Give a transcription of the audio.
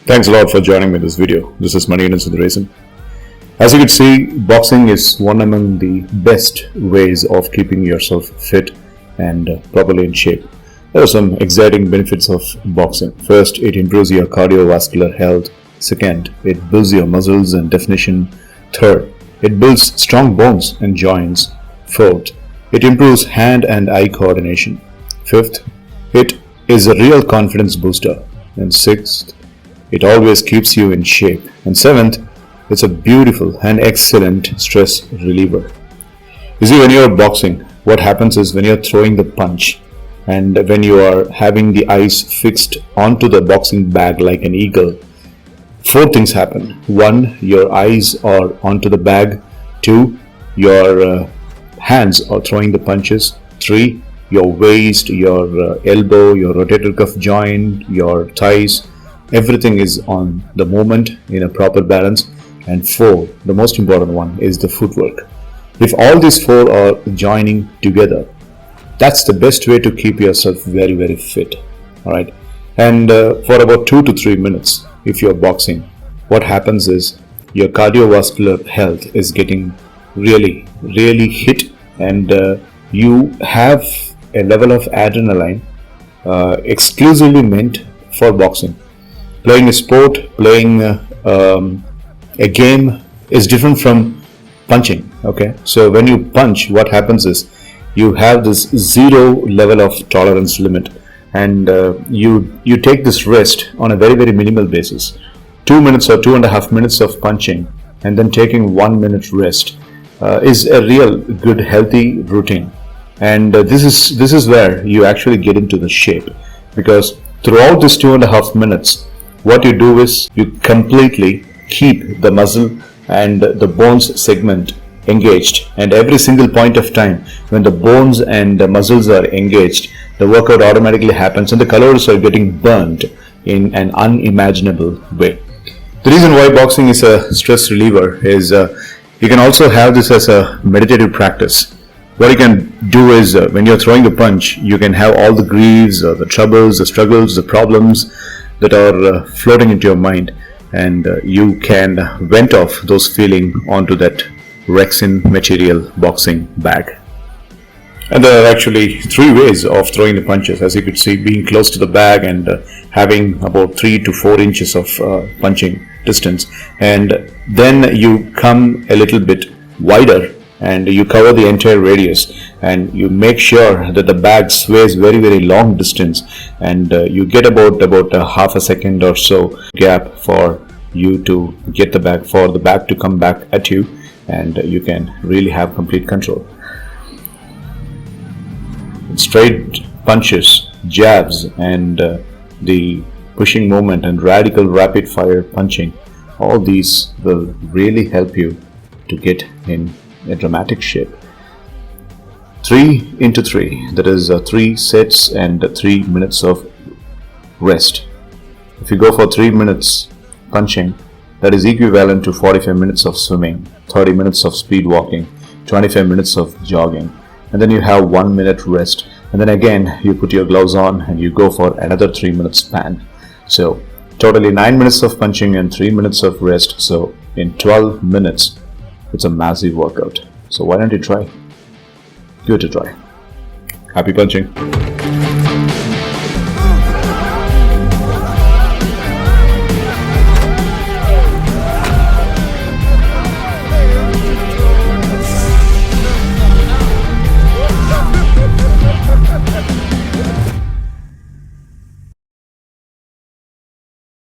Thanks a lot for joining me in this video. This is Manikandan Sundaresan. As you can see, boxing is one among the best ways of keeping yourself fit and properly in shape. There are some exciting benefits of boxing. First, it improves your cardiovascular health. Second, it builds your muscles and definition. Third, it builds strong bones and joints. Fourth, it improves hand and eye coordination. Fifth, it is a real confidence booster. And sixth, it always keeps you in shape. And seventh, it's a beautiful and excellent stress reliever. You see, when you're boxing, what happens is when you're throwing the punch and when you are having the eyes fixed onto the boxing bag like an eagle, four things happen. One, your eyes are onto the bag. Two, your hands are throwing the punches. Three, your waist, your elbow, your rotator cuff joint, your thighs, everything is on the movement in a proper balance. And four, the most important one, is the footwork. If all these four are joining together, that's the best way to keep yourself very, very fit. All right. And for about 2 to 3 minutes, if you're boxing, what happens is your cardiovascular health is getting really, really hit, and you have a level of adrenaline exclusively meant for boxing. Playing a sport, playing a game is different from punching. Okay, so when you punch, what happens is you have this zero level of tolerance limit, and you take this rest on a very, very minimal basis. 2 minutes or 2.5 minutes of punching and then taking 1 minute rest is a real good healthy routine. And this is where you actually get into the shape, because throughout this 2.5 minutes, what you do is you completely keep the muscle and the bones segment engaged, and every single point of time when the bones and the muscles are engaged, the workout automatically happens and the calories are getting burnt in an unimaginable way. The reason why boxing is a stress reliever is you can also have this as a meditative practice. What you can do is when you're throwing the punch, you can have all the grieves, the troubles, the struggles, the problems that are floating into your mind, and you can vent off those feelings onto that Rexin material boxing bag. And there are actually 3 ways of throwing the punches. As you could see, being close to the bag and having about 3 to 4 inches of punching distance, and then you come a little bit wider and you cover the entire radius, and you make sure that the bag sways very, very long distance, and you get about a half a second or so gap for you to get the bag, for the bag to come back at you, and you can really have complete control. Straight punches, jabs, and the pushing movement and radical rapid fire punching, all these will really help you to get in a dramatic shape. 3 into 3, that is 3 sets and 3 minutes of rest. If you go for 3 minutes punching, that is equivalent to 45 minutes of swimming, 30 minutes of speed walking, 25 minutes of jogging, and then you have 1 minute rest, and then again you put your gloves on and you go for another 3 minute span. So totally 9 minutes of punching and 3 minutes of rest. So in 12 minutes, it's a massive workout. So why don't you try? Give it a try. Happy punching.